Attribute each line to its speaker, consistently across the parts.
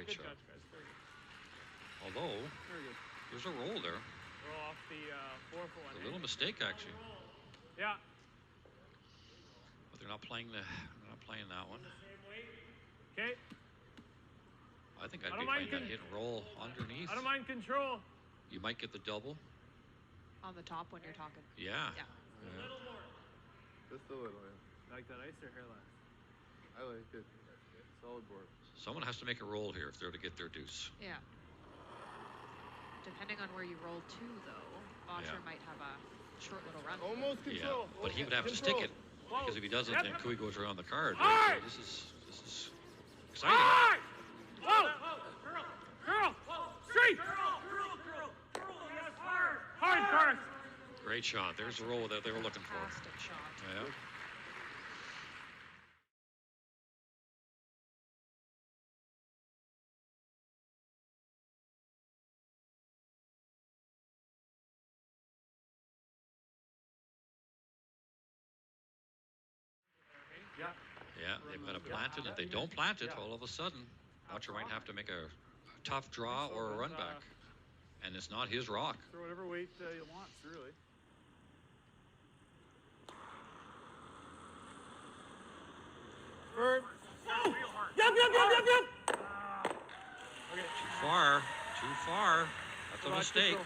Speaker 1: Great
Speaker 2: good
Speaker 1: shot.
Speaker 2: touch, guys. Very good.
Speaker 1: Although,
Speaker 2: Very good.
Speaker 1: there's a roll there.
Speaker 2: Roll off the 4-foot one.
Speaker 1: A little mistake, actually.
Speaker 2: Yeah.
Speaker 1: But they're not playing that one.
Speaker 2: Okay.
Speaker 1: I think I'd be playing that hit and roll underneath.
Speaker 2: I don't mind control.
Speaker 1: You might get the double.
Speaker 3: On the top when you're talking.
Speaker 1: Yeah.
Speaker 3: Yeah.
Speaker 2: A little more.
Speaker 4: Just a little, yeah.
Speaker 2: Like that ice or hairless?
Speaker 4: I like it. Solid board.
Speaker 1: Someone has to make a roll here if they're to get their deuce.
Speaker 3: Yeah. Depending on where you roll to, though, Bosher might have a short little run.
Speaker 2: Almost control.
Speaker 1: Yeah, but he would have to stick it, because if he doesn't, then Cooey goes around the card.
Speaker 2: Right?
Speaker 1: So this is exciting.
Speaker 2: Whoa! Girl! Straight! Hard card!
Speaker 1: Great shot. There's the roll that they were looking for.
Speaker 3: Fantastic shot.
Speaker 1: Yeah. Yeah, they've got to plant it. If they don't plant it, all of a sudden, Butcher might have to make a tough draw or a run back. And it's not his rock.
Speaker 2: Throw whatever weight you want, really. Bird. Yep. Okay.
Speaker 1: Too far. That's a mistake.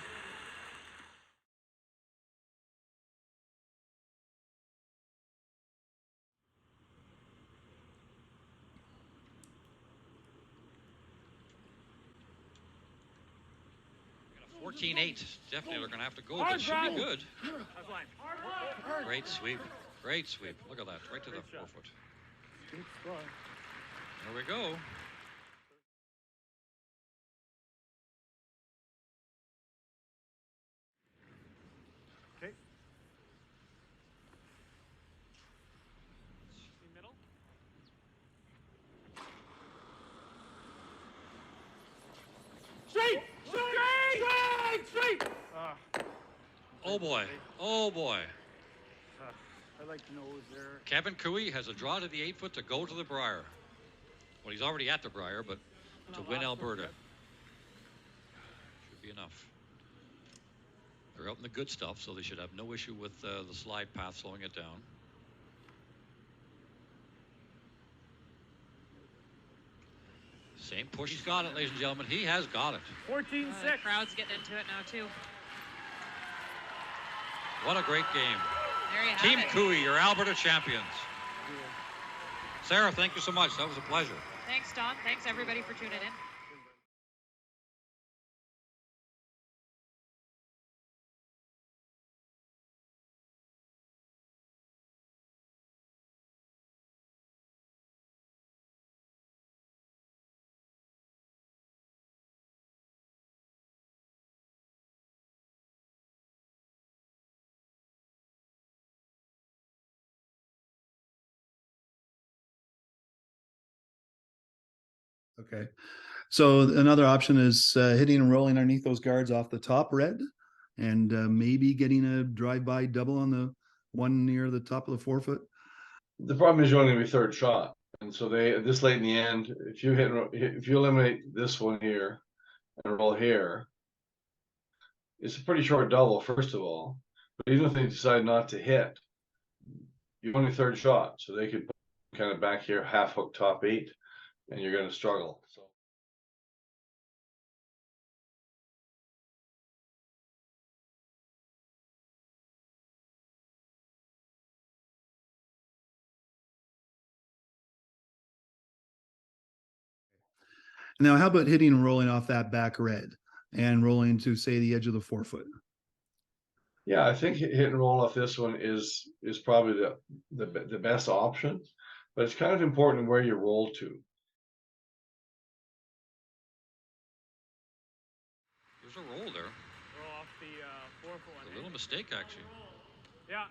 Speaker 1: Got a 14-8. Definitely they're going to have to go, but it should be good. Great sweep. Great sweep. Look at that. Right to the 4-foot. There we go.
Speaker 2: Okay. Middle. Straight!
Speaker 1: Oh boy. Oh boy.
Speaker 2: I like nose there.
Speaker 1: Kevin Cooey has a draw to the 8-foot to go to the Brier. Well, he's already at the Brier, but to win Alberta. Should be enough. They're out in the good stuff, so they should have no issue with the slide path slowing it down. Same push. He's got it, ladies and gentlemen. He has got it.
Speaker 2: 14-6.
Speaker 3: The crowd's getting into it now, too.
Speaker 1: What a great game.
Speaker 3: There you have
Speaker 1: Team
Speaker 3: it.
Speaker 1: Cooey, your Alberta champions. Sarah, thank you so much. That was a pleasure.
Speaker 3: Thanks, Don. Thanks, everybody, for tuning in.
Speaker 5: Okay. So another option is hitting and rolling underneath those guards off the top red, and maybe getting a drive-by double on the one near the top of the 4-foot.
Speaker 6: The problem is you only have a third shot, and so this late in the end, if you eliminate this one here and roll here, it's a pretty short double, first of all. But even if they decide not to hit, you only third shot, so they could kind of back here, half hook top 8, and you're going to struggle. So.
Speaker 5: Now, how about hitting and rolling off that back red and rolling to, say, the edge of the 4-foot?
Speaker 6: Yeah, I think hit and roll off this one is probably the best option, but it's kind of important where you roll to.
Speaker 1: There's a roll there.
Speaker 2: Roll off the 4-foot one.
Speaker 1: A little mistake, actually.
Speaker 2: Yeah.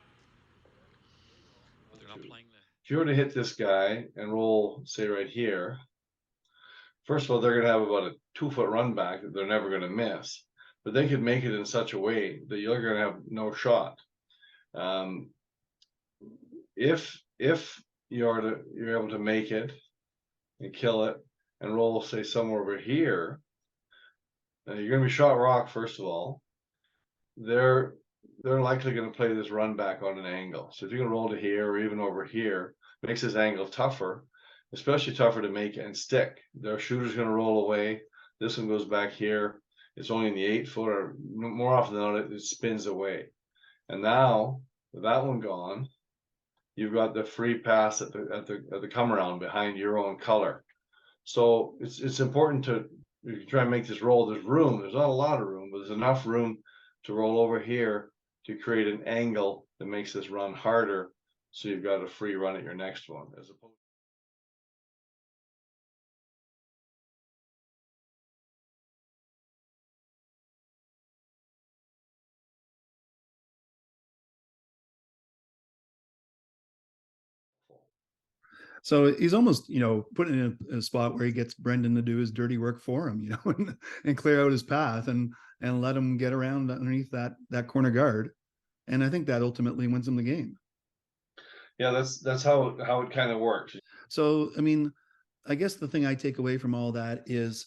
Speaker 1: But they're not playing the...
Speaker 6: If you were to hit this guy and roll, say, right here, first of all, they're going to have about a 2-foot run back that they're never going to miss. But they could make it in such a way that you're going to have no shot. If you're able to make it and kill it, and roll, say, somewhere over here, now you're going to be shot rock, first of all. They're likely going to play this run back on an angle. So if you can roll to here or even over here, makes this angle tougher, especially tougher to make and stick. Their shooter's going to roll away. This one goes back here. It's only in the 8-foot, or more often than not, it spins away. And now, with that one gone, you've got the free pass at the come around behind your own color. So it's important to, if you try and make this roll, there's room. There's not a lot of room, but there's enough room to roll over here to create an angle that makes this run harder. So you've got a free run at your next one, as opposed.
Speaker 5: So he's almost, put in a spot where he gets Brendan to do his dirty work for him, and clear out his path and let him get around underneath that corner guard. And I think that ultimately wins him the game.
Speaker 6: Yeah, that's how it kind of works.
Speaker 5: So, I mean, I guess the thing I take away from all that is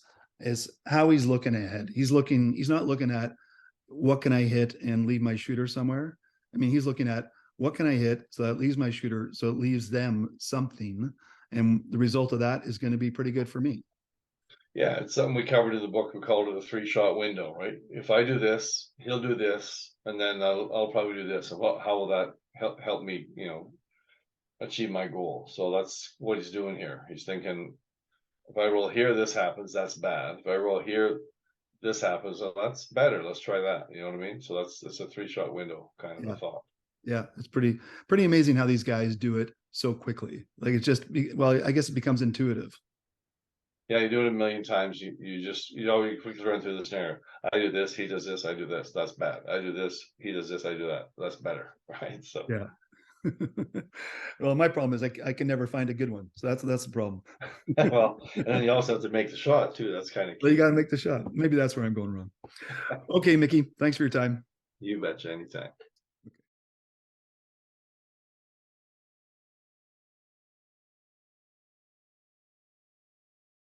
Speaker 5: how he's looking ahead. He's not looking at what can I hit and leave my shooter somewhere. I mean, he's looking at what can I hit so that leaves my shooter, so it leaves them something. And the result of that is going to be pretty good for me.
Speaker 6: Yeah, it's something we covered in the book. We called it a 3-shot window, right? If I do this, he'll do this, and then I'll probably do this. And how will that help me, achieve my goal? So that's what he's doing here. He's thinking, if I roll here, this happens, that's bad. If I roll here, this happens, well, that's better. Let's try that. You know what I mean? So it's a 3-shot window kind of a thought.
Speaker 5: Yeah, it's pretty amazing how these guys do it so quickly. Like it's just, well, I guess it becomes intuitive.
Speaker 6: Yeah, you do it a million times. You quickly run through the scenario. I do this, he does this, I do this. That's bad. I do this, he does this, I do that. That's better, right? So
Speaker 5: yeah. Well, my problem is I can never find a good one, so that's the problem.
Speaker 6: Well, and then you also have to make the shot too. That's kind of key.
Speaker 5: Well, you got to make the shot. Maybe that's where I'm going wrong. Okay, Mickey, thanks for your time.
Speaker 6: You betcha, anytime.